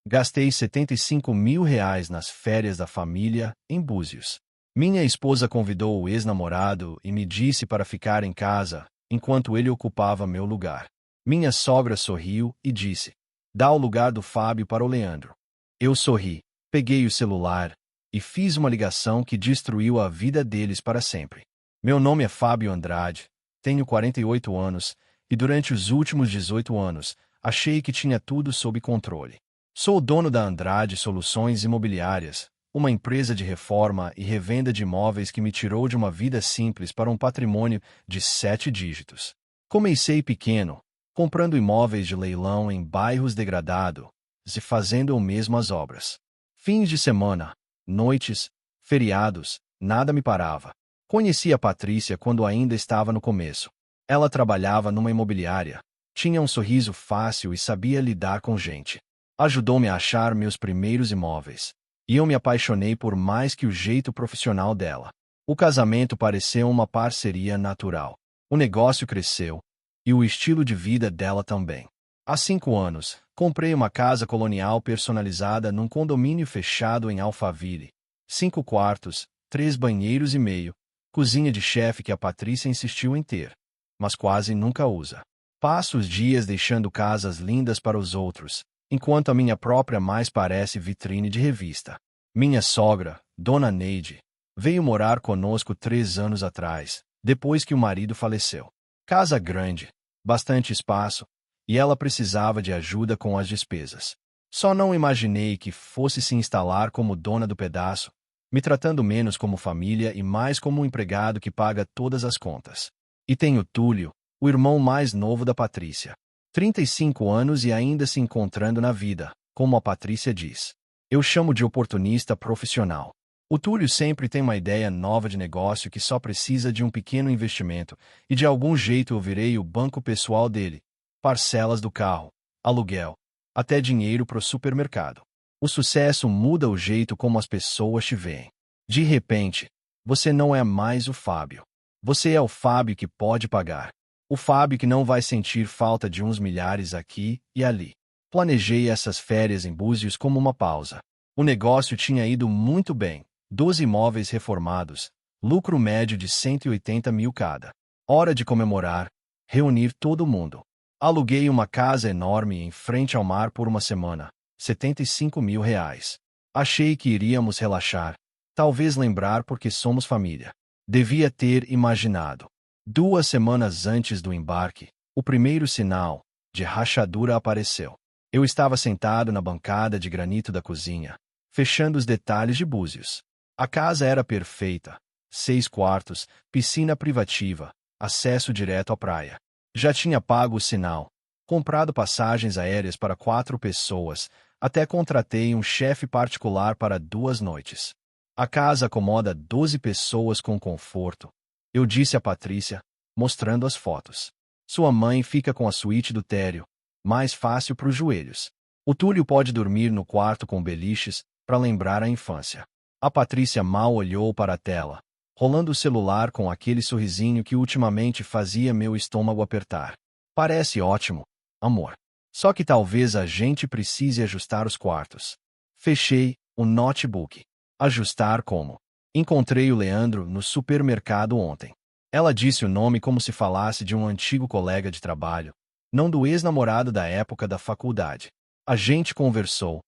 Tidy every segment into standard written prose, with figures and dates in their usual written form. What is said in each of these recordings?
Gastei R$ 75.000 nas férias da família em Búzios. Minha esposa convidou o ex-namorado e me disse para ficar em casa, enquanto ele ocupava meu lugar. Minha sogra sorriu e disse: "Dá o lugar do Fábio para o Leandro." Eu sorri, peguei o celular e fiz uma ligação que destruiu a vida deles para sempre. Meu nome é Fábio Andrade, tenho 48 anos e durante os últimos 18 anos achei que tinha tudo sob controle. Sou o dono da Andrade Soluções Imobiliárias, uma empresa de reforma e revenda de imóveis que me tirou de uma vida simples para um patrimônio de 7 dígitos. Comecei pequeno, comprando imóveis de leilão em bairros degradados e fazendo eu mesmo as obras. Fins de semana, noites, feriados, nada me parava. Conheci a Patrícia quando ainda estava no começo. Ela trabalhava numa imobiliária, tinha um sorriso fácil e sabia lidar com gente. Ajudou-me a achar meus primeiros imóveis. E eu me apaixonei por mais que o jeito profissional dela. O casamento pareceu uma parceria natural. O negócio cresceu. E o estilo de vida dela também. Há 5 anos, comprei uma casa colonial personalizada num condomínio fechado em Alphaville. 5 quartos, 3 banheiros e meio, cozinha de chefe que a Patrícia insistiu em ter, mas quase nunca usa. Passo os dias deixando casas lindas para os outros, enquanto a minha própria mais parece vitrine de revista. Minha sogra, Dona Neide, veio morar conosco 3 anos atrás, depois que o marido faleceu. Casa grande, bastante espaço, e ela precisava de ajuda com as despesas. Só não imaginei que fosse se instalar como dona do pedaço, me tratando menos como família e mais como um empregado que paga todas as contas. E tem o Túlio, o irmão mais novo da Patrícia. 35 anos e ainda se encontrando na vida, como a Patrícia diz. Eu chamo de oportunista profissional. O Túlio sempre tem uma ideia nova de negócio que só precisa de um pequeno investimento, e de algum jeito eu virei o banco pessoal dele. Parcelas do carro, aluguel, até dinheiro para o supermercado. O sucesso muda o jeito como as pessoas te veem. De repente, você não é mais o Fábio. Você é o Fábio que pode pagar. O Fábio que não vai sentir falta de uns milhares aqui e ali. Planejei essas férias em Búzios como uma pausa. O negócio tinha ido muito bem. 12 imóveis reformados, lucro médio de 180 mil cada. Hora de comemorar, reunir todo mundo. Aluguei uma casa enorme em frente ao mar por uma semana, R$ 75.000. Achei que iríamos relaxar, talvez lembrar porque somos família. Devia ter imaginado. 2 semanas antes do embarque, o primeiro sinal de rachadura apareceu. Eu estava sentado na bancada de granito da cozinha, fechando os detalhes de Búzios. A casa era perfeita. 6 quartos, piscina privativa, acesso direto à praia. Já tinha pago o sinal, comprado passagens aéreas para 4 pessoas, até contratei um chefe particular para 2 noites. A casa acomoda 12 pessoas com conforto. Eu disse a Patrícia, mostrando as fotos. Sua mãe fica com a suíte do térreo, mais fácil para os joelhos. O Túlio pode dormir no quarto com beliches, para lembrar a infância. A Patrícia mal olhou para a tela, rolando o celular com aquele sorrisinho que ultimamente fazia meu estômago apertar. Parece ótimo, amor. Só que talvez a gente precise ajustar os quartos. Fechei o notebook. Ajustar como? Encontrei o Leandro no supermercado ontem. Ela disse o nome como se falasse de um antigo colega de trabalho, não do ex-namorado da época da faculdade. A gente conversou,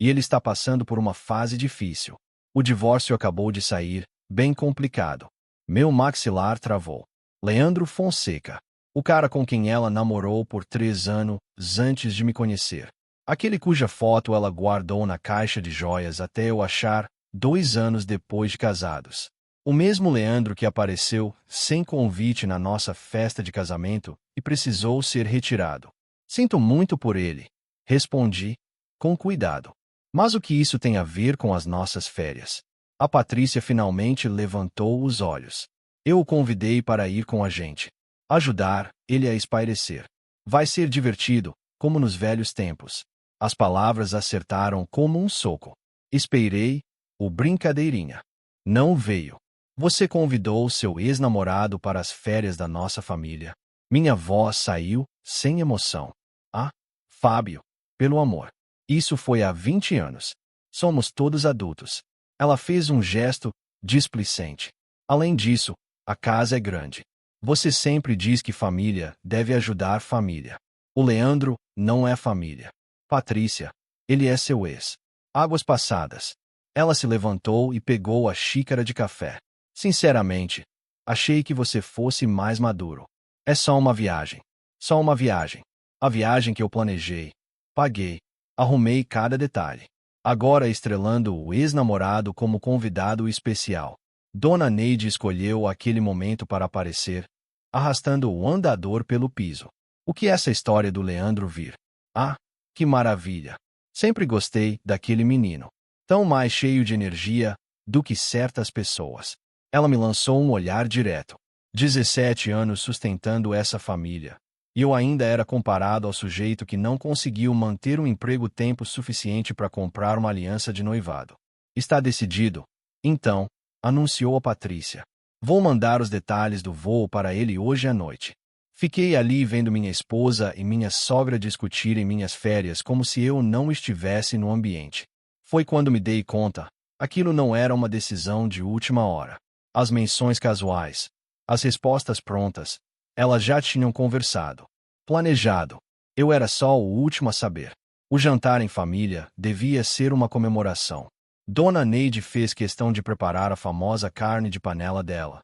e ele está passando por uma fase difícil. O divórcio acabou de sair, bem complicado. Meu maxilar travou. Leandro Fonseca. O cara com quem ela namorou por 3 anos antes de me conhecer. Aquele cuja foto ela guardou na caixa de joias até eu achar, 2 anos depois de casados. O mesmo Leandro que apareceu sem convite na nossa festa de casamento e precisou ser retirado. Sinto muito por ele. Respondi, com cuidado. Mas o que isso tem a ver com as nossas férias? A Patrícia finalmente levantou os olhos. Eu o convidei para ir com a gente. Ajudar ele a espairecer. Vai ser divertido, como nos velhos tempos. As palavras acertaram como um soco. Esperei, o brincadeirinha. Não veio. Você convidou seu ex-namorado para as férias da nossa família. Minha voz saiu, sem emoção. Ah, Fábio, pelo amor. Isso foi há 20 anos. Somos todos adultos. Ela fez um gesto displicente. Além disso, a casa é grande. Você sempre diz que família deve ajudar família. O Leandro não é família. Patrícia, ele é seu ex. Águas passadas. Ela se levantou e pegou a xícara de café. Sinceramente, achei que você fosse mais maduro. É só uma viagem. Só uma viagem. A viagem que eu planejei. Paguei. Arrumei cada detalhe. Agora estrelando o ex-namorado como convidado especial. Dona Neide escolheu aquele momento para aparecer, arrastando o andador pelo piso. O que é essa história do Leandro vir? Ah, que maravilha! Sempre gostei daquele menino. Tão mais cheio de energia do que certas pessoas. Ela me lançou um olhar direto. 17 anos sustentando essa família. E eu ainda era comparado ao sujeito que não conseguiu manter um emprego tempo suficiente para comprar uma aliança de noivado. Está decidido? Então, anunciou a Patrícia. Vou mandar os detalhes do voo para ele hoje à noite. Fiquei ali vendo minha esposa e minha sogra discutirem minhas férias como se eu não estivesse no ambiente. Foi quando me dei conta. Aquilo não era uma decisão de última hora. As menções casuais, as respostas prontas, elas já tinham conversado. Planejado. Eu era só o último a saber. O jantar em família devia ser uma comemoração. Dona Neide fez questão de preparar a famosa carne de panela dela.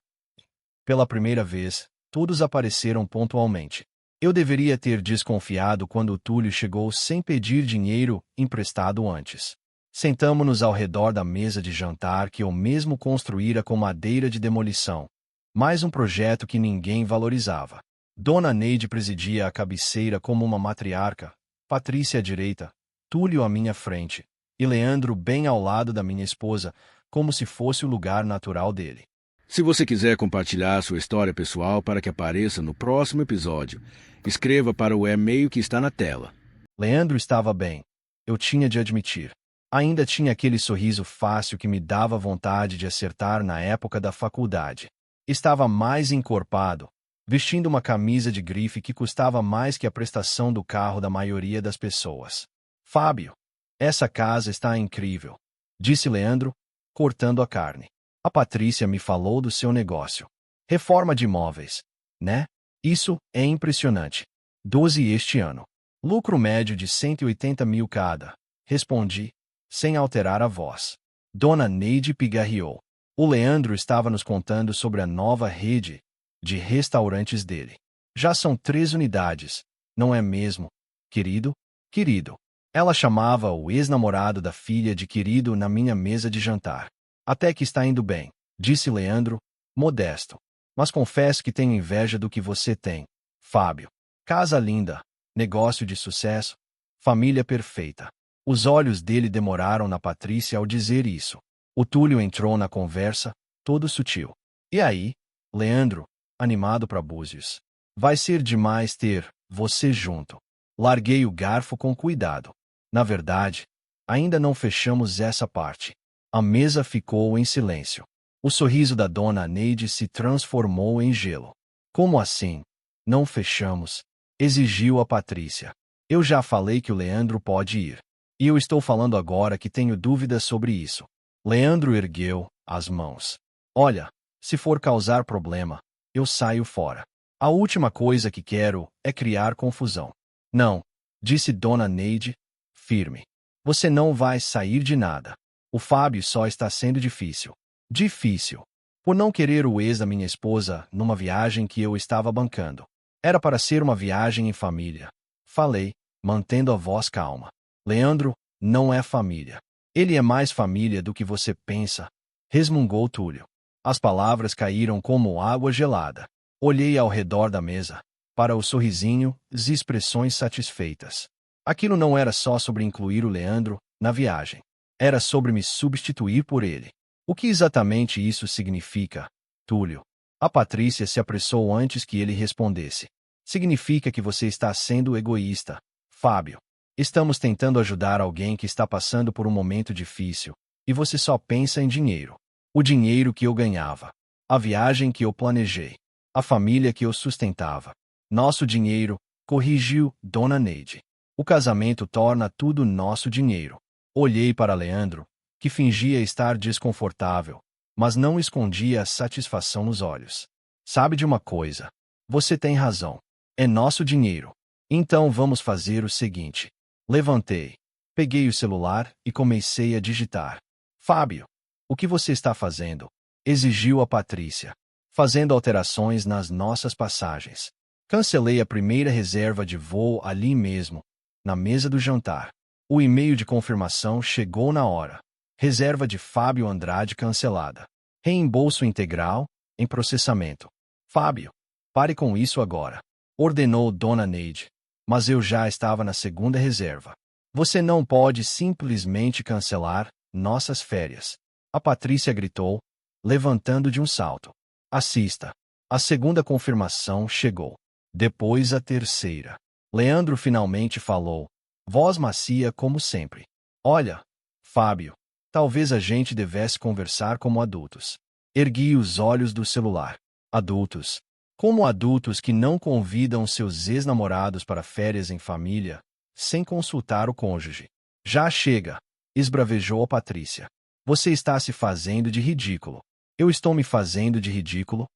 Pela primeira vez, todos apareceram pontualmente. Eu deveria ter desconfiado quando o Túlio chegou sem pedir dinheiro emprestado antes. Sentamo-nos ao redor da mesa de jantar que eu mesmo construíra com madeira de demolição. Mais um projeto que ninguém valorizava. Dona Neide presidia a cabeceira como uma matriarca, Patrícia à direita, Túlio à minha frente, e Leandro bem ao lado da minha esposa, como se fosse o lugar natural dele. Se você quiser compartilhar sua história pessoal para que apareça no próximo episódio, escreva para o e-mail que está na tela. Leandro estava bem, eu tinha de admitir. Ainda tinha aquele sorriso fácil que me dava vontade de acertar na época da faculdade. Estava mais encorpado, vestindo uma camisa de grife que custava mais que a prestação do carro da maioria das pessoas. Fábio, essa casa está incrível, disse Leandro, cortando a carne. A Patrícia me falou do seu negócio. Reforma de imóveis, né? Isso é impressionante. 12 este ano. Lucro médio de 180 mil cada. Respondi, sem alterar a voz. Dona Neide pigarreou. O Leandro estava nos contando sobre a nova rede de restaurantes dele. Já são 3 unidades, não é mesmo, querido? Querido. Ela chamava o ex-namorado da filha de querido na minha mesa de jantar. Até que está indo bem, disse Leandro, modesto. Mas confesso que tenho inveja do que você tem, Fábio. Casa linda, negócio de sucesso, família perfeita. Os olhos dele demoraram na Patrícia ao dizer isso. O Túlio entrou na conversa, todo sutil. E aí, Leandro, animado para Búzios. Vai ser demais ter você junto. Larguei o garfo com cuidado. Na verdade, ainda não fechamos essa parte. A mesa ficou em silêncio. O sorriso da dona Neide se transformou em gelo. Como assim? Não fechamos? Exigiu a Patrícia. Eu já falei que o Leandro pode ir. E eu estou falando agora que tenho dúvidas sobre isso. Leandro ergueu as mãos. Olha, se for causar problema, eu saio fora. A última coisa que quero é criar confusão. Não, disse Dona Neide, firme. Você não vai sair de nada. O Fábio só está sendo difícil. Difícil. Por não querer o ex da minha esposa numa viagem que eu estava bancando. Era para ser uma viagem em família. Falei, mantendo a voz calma. Leandro não é família. Ele é mais família do que você pensa, resmungou Túlio. As palavras caíram como água gelada. Olhei ao redor da mesa, para o sorrisinho e expressões satisfeitas. Aquilo não era só sobre incluir o Leandro na viagem. Era sobre me substituir por ele. O que exatamente isso significa, Túlio? A Patrícia se apressou antes que ele respondesse. Significa que você está sendo egoísta, Fábio. Estamos tentando ajudar alguém que está passando por um momento difícil, e você só pensa em dinheiro. O dinheiro que eu ganhava. A viagem que eu planejei. A família que eu sustentava. Nosso dinheiro, corrigiu Dona Neide. O casamento torna tudo nosso dinheiro. Olhei para Leandro, que fingia estar desconfortável, mas não escondia a satisfação nos olhos. Sabe de uma coisa? Você tem razão. É nosso dinheiro. Então vamos fazer o seguinte. Levantei, peguei o celular e comecei a digitar. Fábio, o que você está fazendo? Exigiu a Patrícia. Fazendo alterações nas nossas passagens. Cancelei a primeira reserva de voo ali mesmo, na mesa do jantar. O e-mail de confirmação chegou na hora. Reserva de Fábio Andrade cancelada. Reembolso integral, em processamento. Fábio, pare com isso agora, ordenou Dona Neide. Mas eu já estava na segunda reserva. Você não pode simplesmente cancelar nossas férias. A Patrícia gritou, levantando de um salto. Assista. A segunda confirmação chegou. Depois a terceira. Leandro finalmente falou, voz macia como sempre. Olha, Fábio, talvez a gente devesse conversar como adultos. Ergui os olhos do celular. Adultos. Como adultos que não convidam seus ex-namorados para férias em família, sem consultar o cônjuge. Já chega, esbravejou a Patrícia. Você está se fazendo de ridículo. Eu estou me fazendo de ridículo?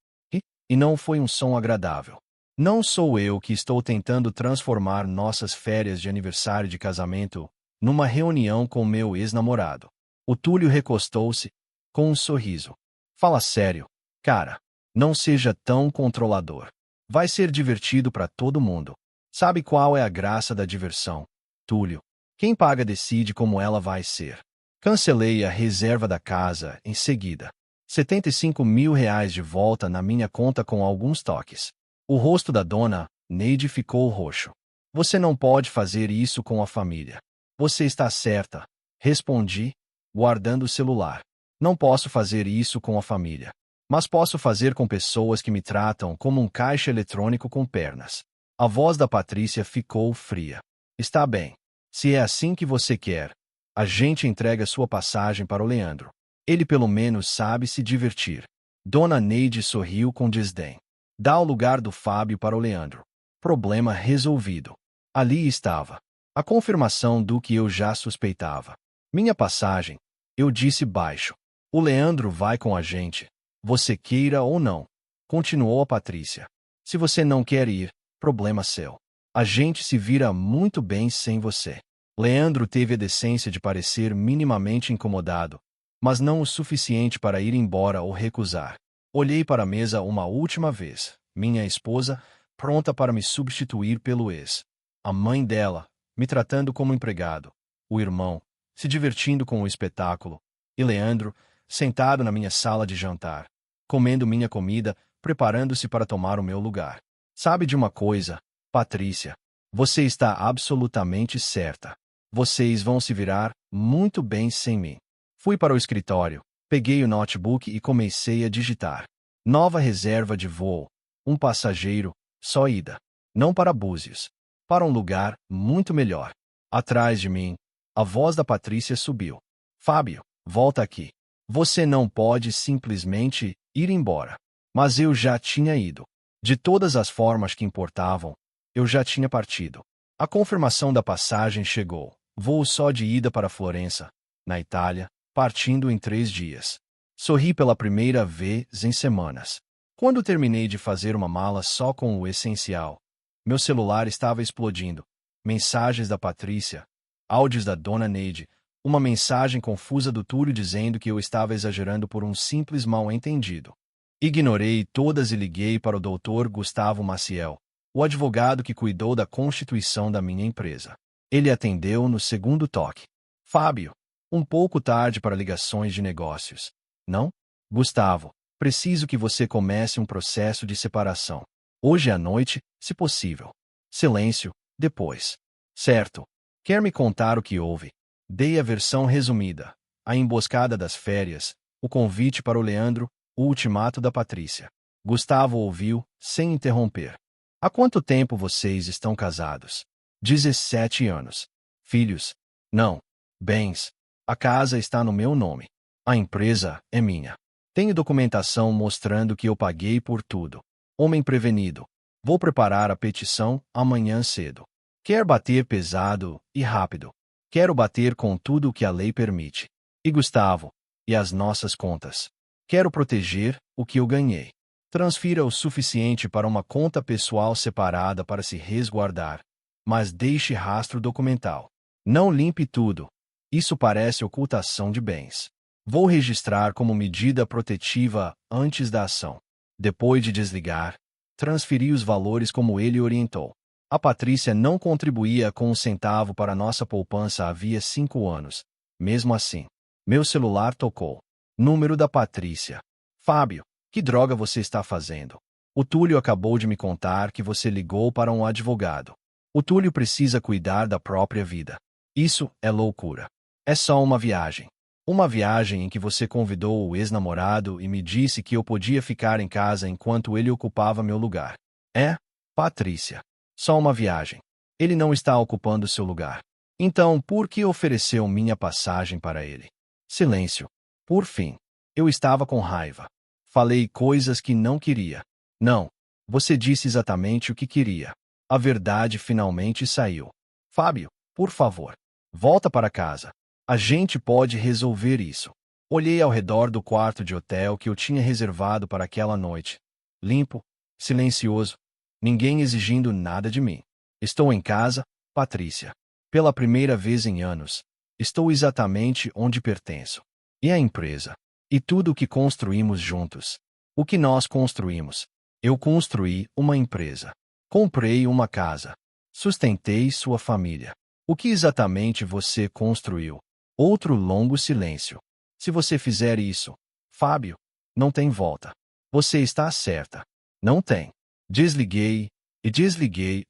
E não foi um som agradável. Não sou eu que estou tentando transformar nossas férias de aniversário de casamento numa reunião com meu ex-namorado. O Túlio recostou-se, com um sorriso. Fala sério, cara. Não seja tão controlador. Vai ser divertido para todo mundo. Sabe qual é a graça da diversão, Túlio? Quem paga decide como ela vai ser. Cancelei a reserva da casa em seguida. R$ 75.000 de volta na minha conta com alguns toques. O rosto da dona Neide ficou roxo. Você não pode fazer isso com a família. Você está certa, respondi, guardando o celular. Não posso fazer isso com a família. Mas posso fazer com pessoas que me tratam como um caixa eletrônico com pernas. A voz da Patrícia ficou fria. Está bem. Se é assim que você quer, a gente entrega sua passagem para o Leandro. Ele pelo menos sabe se divertir. Dona Neide sorriu com desdém. Dá o lugar do Fábio para o Leandro. Problema resolvido. Ali estava. A confirmação do que eu já suspeitava. Minha passagem, eu disse baixo. O Leandro vai com a gente. Você queira ou não, continuou a Patrícia. Se você não quer ir, problema seu. A gente se vira muito bem sem você. Leandro teve a decência de parecer minimamente incomodado, mas não o suficiente para ir embora ou recusar. Olhei para a mesa uma última vez. Minha esposa, pronta para me substituir pelo ex. A mãe dela, me tratando como empregado. O irmão, se divertindo com o espetáculo. E Leandro, sentado na minha sala de jantar, comendo minha comida, preparando-se para tomar o meu lugar. Sabe de uma coisa, Patrícia? Você está absolutamente certa. Vocês vão se virar muito bem sem mim. Fui para o escritório, peguei o notebook e comecei a digitar. Nova reserva de voo. Um passageiro, só ida. Não para Búzios. Para um lugar muito melhor. Atrás de mim, a voz da Patrícia subiu. Fábio, volta aqui. Você não pode simplesmente ir embora. Mas eu já tinha ido. De todas as formas que importavam, eu já tinha partido. A confirmação da passagem chegou. Voo só de ida para Florença, na Itália, partindo em 3 dias. Sorri pela primeira vez em semanas. Quando terminei de fazer uma mala só com o essencial, meu celular estava explodindo. Mensagens da Patrícia, áudios da Dona Neide, uma mensagem confusa do Túlio dizendo que eu estava exagerando por um simples mal-entendido. Ignorei todas e liguei para o Dr. Gustavo Maciel, o advogado que cuidou da constituição da minha empresa. Ele atendeu no segundo toque. Fábio, um pouco tarde para ligações de negócios. Não? Gustavo, preciso que você comece um processo de separação. Hoje à noite, se possível. Silêncio, depois. Certo. Quer me contar o que houve? Dei a versão resumida. A emboscada das férias, o convite para o Leandro, o ultimato da Patrícia. Gustavo ouviu, sem interromper. Há quanto tempo vocês estão casados? 17 anos. Filhos? Não. Bens? A casa está no meu nome. A empresa é minha. Tenho documentação mostrando que eu paguei por tudo. Homem prevenido. Vou preparar a petição amanhã cedo. Quer bater pesado e rápido. Quero bater com tudo o que a lei permite. E Gustavo, e as nossas contas. Quero proteger o que eu ganhei. Transfira o suficiente para uma conta pessoal separada para se resguardar, mas deixe rastro documental. Não limpe tudo. Isso parece ocultação de bens. Vou registrar como medida protetiva antes da ação. Depois de desligar, transferi os valores como ele orientou. A Patrícia não contribuía com um centavo para nossa poupança havia 5 anos. Mesmo assim, meu celular tocou. Número da Patrícia. Fábio, que droga você está fazendo? O Túlio acabou de me contar que você ligou para um advogado. O Túlio precisa cuidar da própria vida. Isso é loucura. É só uma viagem. Uma viagem em que você convidou o ex-namorado e me disse que eu podia ficar em casa enquanto ele ocupava meu lugar. É, Patrícia. Só uma viagem. Ele não está ocupando seu lugar. Então, por que ofereceu minha passagem para ele? Silêncio. Por fim, eu estava com raiva. Falei coisas que não queria. Não, você disse exatamente o que queria. A verdade finalmente saiu. Fábio, por favor, volta para casa. A gente pode resolver isso. Olhei ao redor do quarto de hotel que eu tinha reservado para aquela noite. Limpo, silencioso, ninguém exigindo nada de mim. Estou em casa, Patrícia. Pela primeira vez em anos, estou exatamente onde pertenço. E a empresa? E tudo o que construímos juntos? O que nós construímos? Eu construí uma empresa. Comprei uma casa. Sustentei sua família. O que exatamente você construiu? Outro longo silêncio. Se você fizer isso, Fábio, não tem volta. Você está certa. Não tem. Desliguei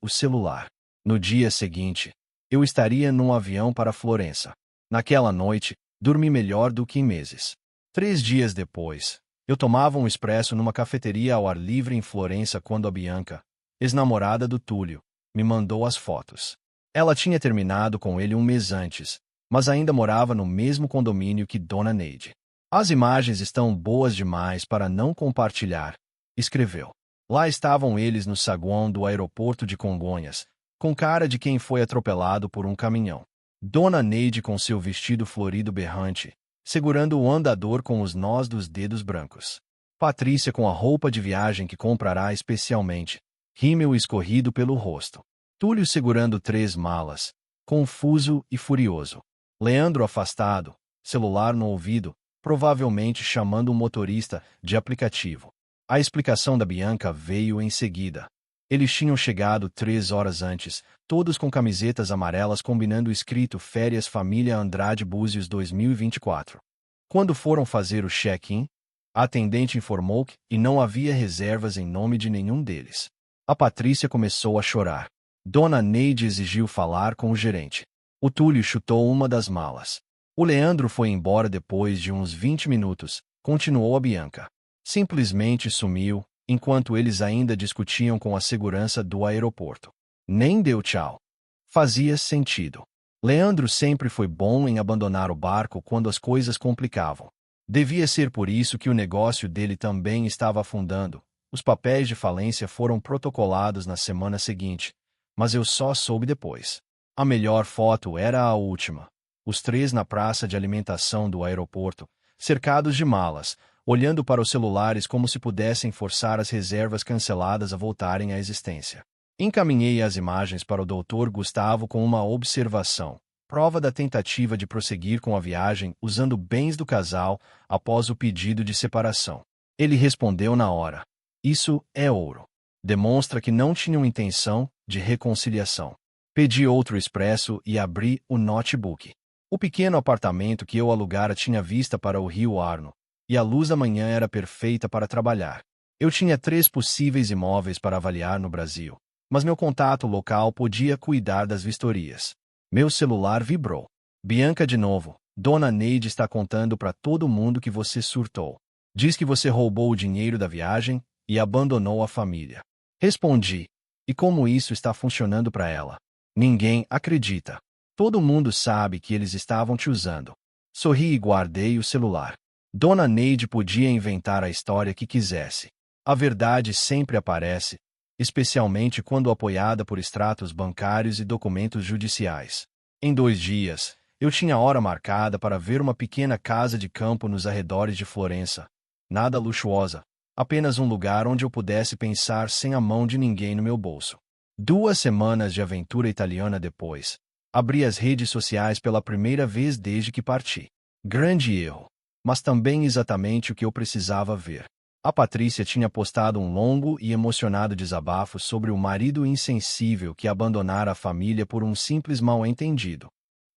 o celular. No dia seguinte, eu estaria num avião para Florença. Naquela noite, dormi melhor do que em meses. 3 dias depois, eu tomava um expresso numa cafeteria ao ar livre em Florença quando a Bianca, ex-namorada do Túlio, me mandou as fotos. Ela tinha terminado com ele um mês antes, mas ainda morava no mesmo condomínio que Dona Neide. As imagens estão boas demais para não compartilhar, escreveu. Lá estavam eles no saguão do aeroporto de Congonhas, com cara de quem foi atropelado por um caminhão. Dona Neide com seu vestido florido berrante, segurando o andador com os nós dos dedos brancos. Patrícia com a roupa de viagem que comprará especialmente, rímel escorrido pelo rosto. Túlio segurando 3 malas, confuso e furioso. Leandro afastado, celular no ouvido, provavelmente chamando um motorista de aplicativo. A explicação da Bianca veio em seguida. Eles tinham chegado 3 horas antes, todos com camisetas amarelas combinando o escrito Férias Família Andrade Búzios 2024. Quando foram fazer o check-in, a atendente informou que não havia reservas em nome de nenhum deles. A Patrícia começou a chorar. Dona Neide exigiu falar com o gerente. O Túlio chutou uma das malas. O Leandro foi embora depois de uns 20 minutos, continuou a Bianca. Simplesmente sumiu, enquanto eles ainda discutiam com a segurança do aeroporto. Nem deu tchau. Fazia sentido. Leandro sempre foi bom em abandonar o barco quando as coisas complicavam. Devia ser por isso que o negócio dele também estava afundando. Os papéis de falência foram protocolados na semana seguinte, mas eu só soube depois. A melhor foto era a última. Os 3 na praça de alimentação do aeroporto, cercados de malas, olhando para os celulares como se pudessem forçar as reservas canceladas a voltarem à existência. Encaminhei as imagens para o Dr. Gustavo com uma observação, prova da tentativa de prosseguir com a viagem usando bens do casal após o pedido de separação. Ele respondeu na hora. Isso é ouro. Demonstra que não tinham intenção de reconciliação. Pedi outro expresso e abri o notebook. O pequeno apartamento que eu alugara tinha vista para o rio Arno, e a luz da manhã era perfeita para trabalhar. Eu tinha 3 possíveis imóveis para avaliar no Brasil, mas meu contato local podia cuidar das vistorias. Meu celular vibrou. Bianca de novo. Dona Neide está contando para todo mundo que você surtou. Diz que você roubou o dinheiro da viagem e abandonou a família. Respondi. E como isso está funcionando para ela? Ninguém acredita. Todo mundo sabe que eles estavam te usando. Sorri e guardei o celular. Dona Neide podia inventar a história que quisesse. A verdade sempre aparece, especialmente quando apoiada por extratos bancários e documentos judiciais. Em 2 dias, eu tinha hora marcada para ver uma pequena casa de campo nos arredores de Florença. Nada luxuosa, apenas um lugar onde eu pudesse pensar sem a mão de ninguém no meu bolso. 2 semanas de aventura italiana depois, abri as redes sociais pela primeira vez desde que parti. Grande erro, mas também exatamente o que eu precisava ver. A Patrícia tinha postado um longo e emocionado desabafo sobre o marido insensível que abandonara a família por um simples mal-entendido.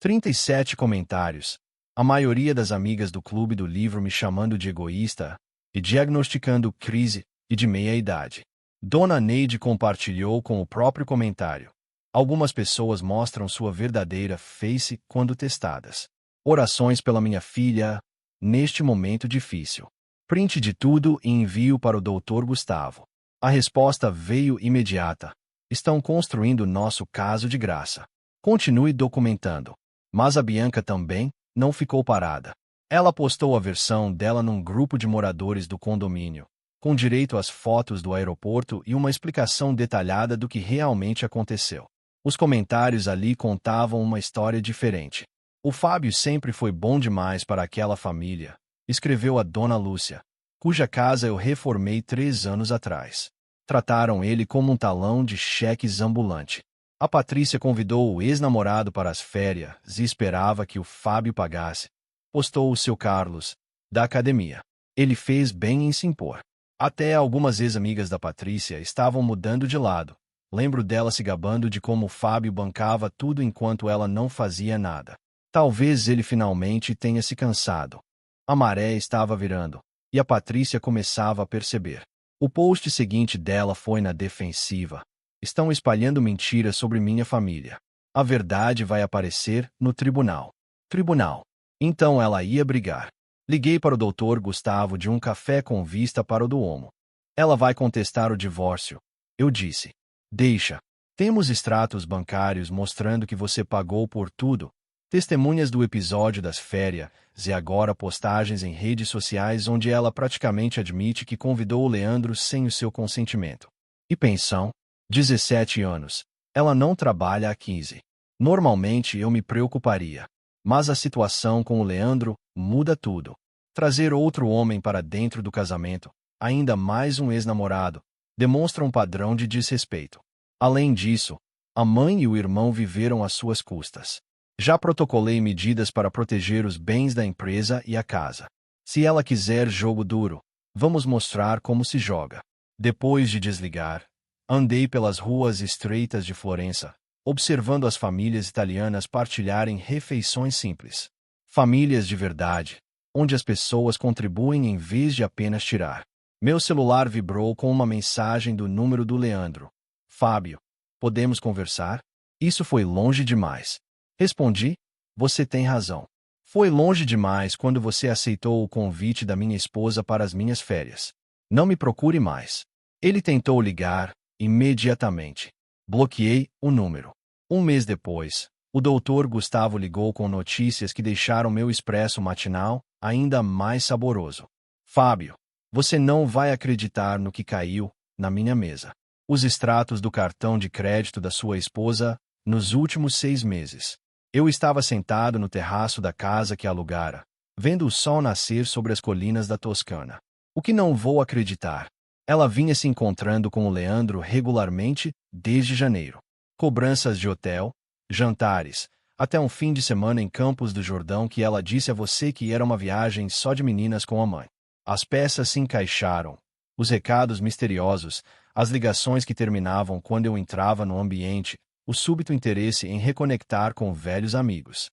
37 comentários, a maioria das amigas do clube do livro me chamando de egoísta e diagnosticando crise e de meia-idade. Dona Neide compartilhou com o próprio comentário. Algumas pessoas mostram sua verdadeira face quando testadas. Orações pela minha filha, neste momento difícil. Print de tudo e envio para o Dr. Gustavo. A resposta veio imediata. Estão construindo nosso caso de graça. Continue documentando. Mas a Bianca também não ficou parada. Ela postou a versão dela num grupo de moradores do condomínio, com direito às fotos do aeroporto e uma explicação detalhada do que realmente aconteceu. Os comentários ali contavam uma história diferente. O Fábio sempre foi bom demais para aquela família, escreveu a Dona Lúcia, cuja casa eu reformei 3 anos atrás. Trataram ele como um talão de cheques ambulante. A Patrícia convidou o ex-namorado para as férias e esperava que o Fábio pagasse. Postou o seu Carlos, da academia. Ele fez bem em se impor. Até algumas ex-amigas da Patrícia estavam mudando de lado. Lembro dela se gabando de como o Fábio bancava tudo enquanto ela não fazia nada. Talvez ele finalmente tenha se cansado. A maré estava virando, e a Patrícia começava a perceber. O post seguinte dela foi na defensiva. Estão espalhando mentiras sobre minha família. A verdade vai aparecer no tribunal. Tribunal. Então ela ia brigar. Liguei para o Dr. Gustavo de um café com vista para o do Homo. Ela vai contestar o divórcio. Eu disse. Deixa. Temos extratos bancários mostrando que você pagou por tudo. Testemunhas do episódio das férias e agora postagens em redes sociais onde ela praticamente admite que convidou o Leandro sem o seu consentimento. E pensão? 17 anos. Ela não trabalha há 15. Normalmente eu me preocuparia. Mas a situação com o Leandro muda tudo. Trazer outro homem para dentro do casamento, ainda mais um ex-namorado, demonstra um padrão de desrespeito. Além disso, a mãe e o irmão viveram às suas custas. Já protocolei medidas para proteger os bens da empresa e a casa. Se ela quiser jogo duro, vamos mostrar como se joga. Depois de desligar, andei pelas ruas estreitas de Florença, observando as famílias italianas partilharem refeições simples. Famílias de verdade, onde as pessoas contribuem em vez de apenas tirar. Meu celular vibrou com uma mensagem do número do Leandro. Fábio, podemos conversar? Isso foi longe demais. Respondi, você tem razão. Foi longe demais quando você aceitou o convite da minha esposa para as minhas férias. Não me procure mais. Ele tentou ligar, imediatamente. Bloqueei o número. 1 mês depois, o Dr. Gustavo ligou com notícias que deixaram meu expresso matinal ainda mais saboroso. Fábio, você não vai acreditar no que caiu na minha mesa. Os extratos do cartão de crédito da sua esposa nos últimos 6 meses. Eu estava sentado no terraço da casa que alugara, vendo o sol nascer sobre as colinas da Toscana. O que não vou acreditar? Ela vinha se encontrando com o Leandro regularmente desde janeiro. Cobranças de hotel, jantares, até um fim de semana em Campos do Jordão que ela disse a você que era uma viagem só de meninas com a mãe. As peças se encaixaram. Os recados misteriosos, as ligações que terminavam quando eu entrava no ambiente, o súbito interesse em reconectar com velhos amigos.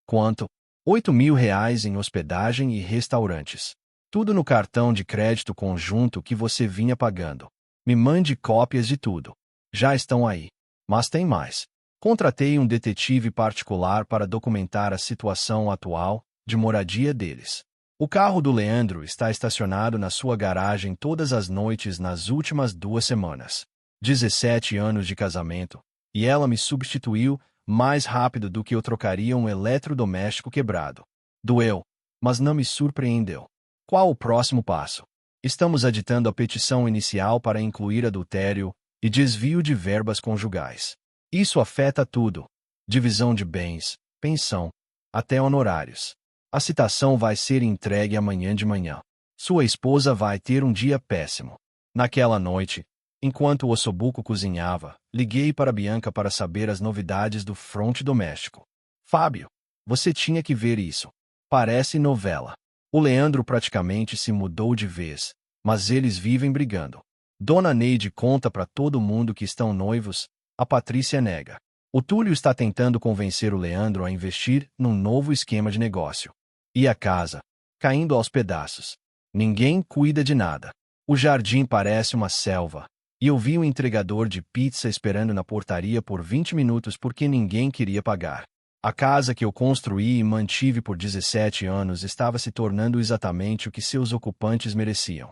Quanto? R$ 8.000 em hospedagem e restaurantes. Tudo no cartão de crédito conjunto que você vinha pagando. Me mande cópias de tudo. Já estão aí. Mas tem mais. Contratei um detetive particular para documentar a situação atual de moradia deles. O carro do Leandro está estacionado na sua garagem todas as noites nas últimas 2 semanas. 17 anos de casamento, e ela me substituiu mais rápido do que eu trocaria um eletrodoméstico quebrado. Doeu, mas não me surpreendeu. Qual o próximo passo? Estamos aditando a petição inicial para incluir adultério e desvio de verbas conjugais. Isso afeta tudo: divisão de bens, pensão, até honorários. A citação vai ser entregue amanhã de manhã. Sua esposa vai ter um dia péssimo. Naquela noite, enquanto o ossobuco cozinhava, liguei para Bianca para saber as novidades do fronte doméstico. Fábio, você tinha que ver isso. Parece novela. O Leandro praticamente se mudou de vez, mas eles vivem brigando. Dona Neide conta para todo mundo que estão noivos, a Patrícia nega. O Túlio está tentando convencer o Leandro a investir num novo esquema de negócio. E a casa, caindo aos pedaços. Ninguém cuida de nada. O jardim parece uma selva, e eu vi um entregador de pizza esperando na portaria por 20 minutos porque ninguém queria pagar. A casa que eu construí e mantive por 17 anos estava se tornando exatamente o que seus ocupantes mereciam.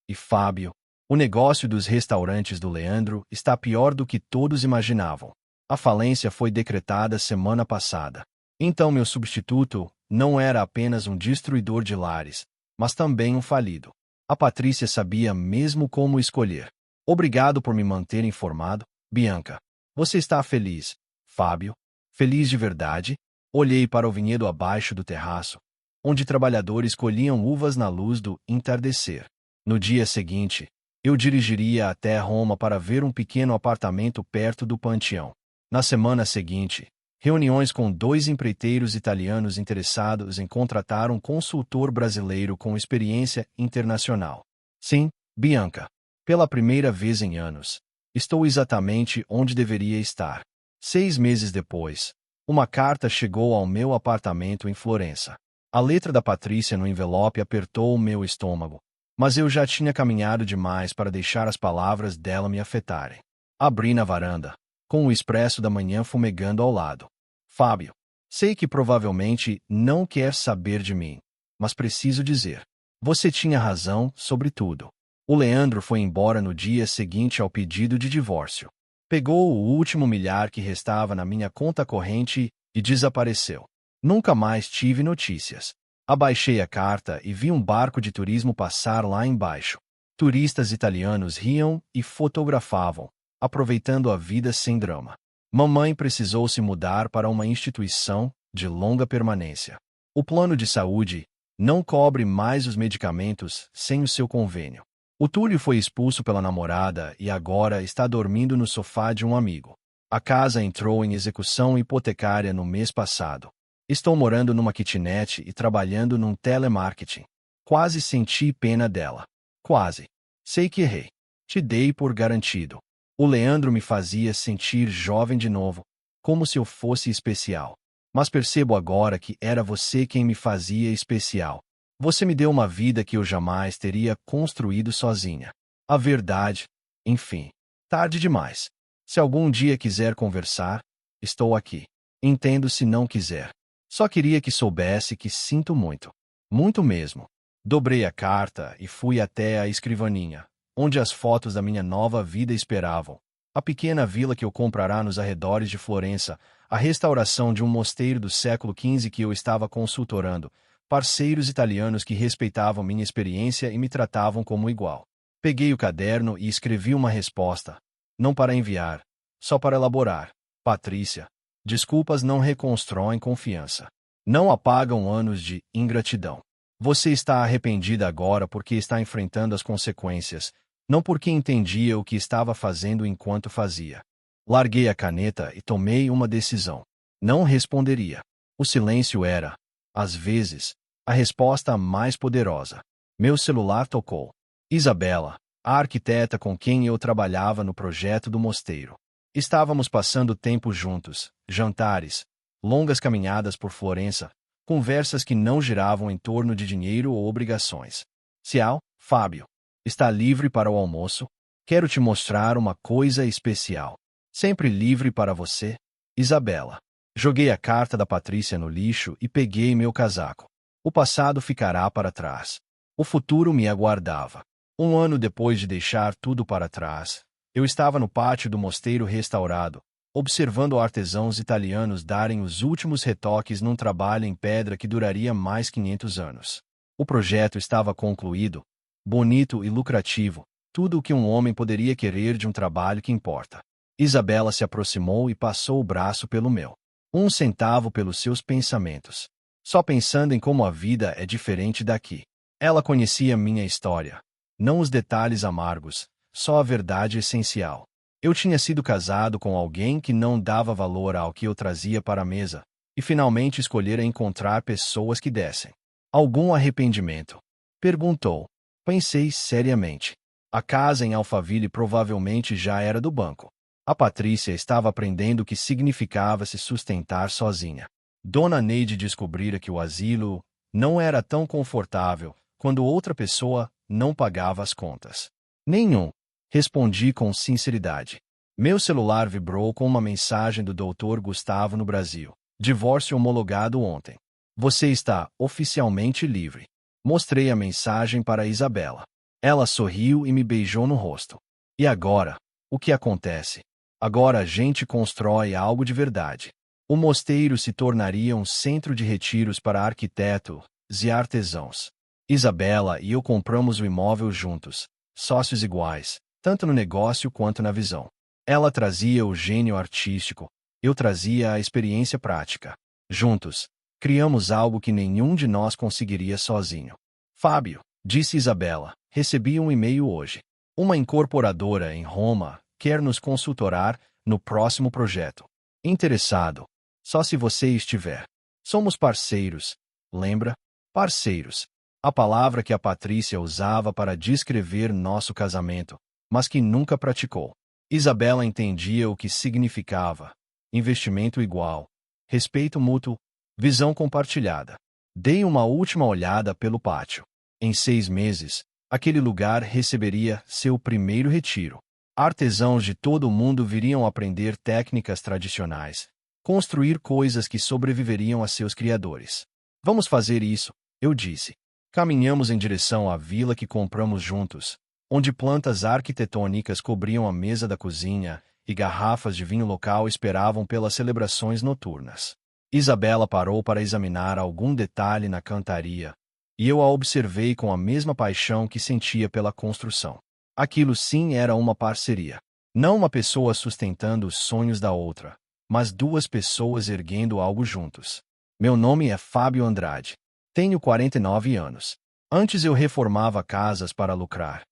E Fábio, o negócio dos restaurantes do Leandro está pior do que todos imaginavam. A falência foi decretada semana passada. Então meu substituto não era apenas um destruidor de lares, mas também um falido. A Patrícia sabia mesmo como escolher. Obrigado por me manter informado, Bianca. Você está feliz, Fábio? Feliz de verdade? Olhei para o vinhedo abaixo do terraço, onde trabalhadores colhiam uvas na luz do entardecer. No dia seguinte, eu dirigiria até Roma para ver um pequeno apartamento perto do Panteão. Na semana seguinte, reuniões com 2 empreiteiros italianos interessados em contratar um consultor brasileiro com experiência internacional. Sim, Bianca. Pela primeira vez em anos, estou exatamente onde deveria estar. 6 meses depois, uma carta chegou ao meu apartamento em Florença. A letra da Patrícia no envelope apertou o meu estômago, mas eu já tinha caminhado demais para deixar as palavras dela me afetarem. Abri na varanda, com o expresso da manhã fumegando ao lado. Fábio, sei que provavelmente não quer saber de mim, mas preciso dizer. Você tinha razão sobre tudo. O Leandro foi embora no dia seguinte ao pedido de divórcio. Pegou o último milhar que restava na minha conta corrente e desapareceu. Nunca mais tive notícias. Abaixei a carta e vi um barco de turismo passar lá embaixo. Turistas italianos riam e fotografavam, aproveitando a vida sem drama. Mamãe precisou se mudar para uma instituição de longa permanência. O plano de saúde não cobre mais os medicamentos sem o seu convênio. O Túlio foi expulso pela namorada e agora está dormindo no sofá de um amigo. A casa entrou em execução hipotecária no mês passado. Estou morando numa kitnet e trabalhando num telemarketing. Quase senti pena dela. Quase. Sei que errei. Te dei por garantido. O Leandro me fazia sentir jovem de novo, como se eu fosse especial. Mas percebo agora que era você quem me fazia especial. Você me deu uma vida que eu jamais teria construído sozinha. A verdade, enfim, tarde demais. Se algum dia quiser conversar, estou aqui. Entendo se não quiser. Só queria que soubesse que sinto muito. Muito mesmo. Dobrei a carta e fui até a escrivaninha, onde as fotos da minha nova vida esperavam. A pequena vila que eu comprará nos arredores de Florença, a restauração de um mosteiro do século XV que eu estava consultorando, parceiros italianos que respeitavam minha experiência e me tratavam como igual. Peguei o caderno e escrevi uma resposta. Não para enviar, só para elaborar. Patrícia, desculpas não reconstroem confiança. Não apagam anos de ingratidão. Você está arrependida agora porque está enfrentando as consequências, não porque entendia o que estava fazendo enquanto fazia. Larguei a caneta e tomei uma decisão. Não responderia. O silêncio era, às vezes, a resposta mais poderosa. Meu celular tocou. Isabela, a arquiteta com quem eu trabalhava no projeto do mosteiro. Estávamos passando tempo juntos, jantares, longas caminhadas por Florença, conversas que não giravam em torno de dinheiro ou obrigações. Ciao, Fábio. Está livre para o almoço? Quero te mostrar uma coisa especial. Sempre livre para você, Isabela. Joguei a carta da Patrícia no lixo e peguei meu casaco. O passado ficará para trás. O futuro me aguardava. 1 ano depois de deixar tudo para trás, eu estava no pátio do mosteiro restaurado, observando artesãos italianos darem os últimos retoques num trabalho em pedra que duraria mais 500 anos. O projeto estava concluído, bonito e lucrativo, Tudo o que um homem poderia querer de um trabalho que importa. Isabela se aproximou e passou o braço pelo meu. 1 centavo pelos seus pensamentos. Só pensando em como a vida é diferente daqui. Ela conhecia minha história. Não os detalhes amargos, só a verdade essencial. Eu tinha sido casado com alguém que não dava valor ao que eu trazia para a mesa, e finalmente escolhera encontrar pessoas que dessem. Algum arrependimento? Perguntou. Pensei seriamente. A casa em Alphaville provavelmente já era do banco. A Patrícia estava aprendendo o que significava se sustentar sozinha. Dona Neide descobrira que o asilo não era tão confortável quando outra pessoa não pagava as contas. Nenhum. Respondi com sinceridade. Meu celular vibrou com uma mensagem do Dr. Gustavo no Brasil. Divórcio homologado ontem. Você está oficialmente livre. Mostrei a mensagem para Isabela. Ela sorriu e me beijou no rosto. E agora? O que acontece? Agora a gente constrói algo de verdade. O mosteiro se tornaria um centro de retiros para arquitetos e artesãos. Isabela e eu compramos o imóvel juntos, sócios iguais, tanto no negócio quanto na visão. Ela trazia o gênio artístico, eu trazia a experiência prática. Juntos, criamos algo que nenhum de nós conseguiria sozinho. Fábio, disse Isabela, recebi um e-mail hoje. Uma incorporadora em Roma quer nos consultorar no próximo projeto. Interessado? Só se você estiver. Somos parceiros. Lembra? Parceiros. A palavra que a Patrícia usava para descrever nosso casamento, mas que nunca praticou. Isabela entendia o que significava. Investimento igual. Respeito mútuo. Visão compartilhada. Dei uma última olhada pelo pátio. Em 6 meses, aquele lugar receberia seu primeiro retiro. Artesãos de todo o mundo viriam aprender técnicas tradicionais, construir coisas que sobreviveriam a seus criadores. Vamos fazer isso, eu disse. Caminhamos em direção à vila que compramos juntos, onde plantas arquitetônicas cobriam a mesa da cozinha e garrafas de vinho local esperavam pelas celebrações noturnas. Isabela parou para examinar algum detalhe na cantaria, e eu a observei com a mesma paixão que sentia pela construção. Aquilo sim era uma parceria. Não uma pessoa sustentando os sonhos da outra, mas 2 pessoas erguendo algo juntos. Meu nome é Fábio Andrade. Tenho 49 anos. Antes eu reformava casas para lucrar.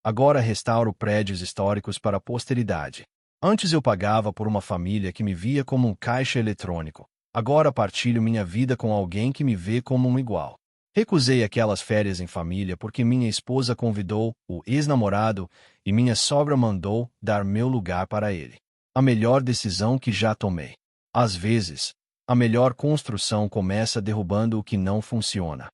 Agora restauro prédios históricos para a posteridade. Antes eu pagava por uma família que me via como um caixa eletrônico. Agora partilho minha vida com alguém que me vê como um igual. Recusei aquelas férias em família porque minha esposa convidou o ex-namorado e minha sogra mandou dar meu lugar para ele. A melhor decisão que já tomei. Às vezes, a melhor construção começa derrubando o que não funciona.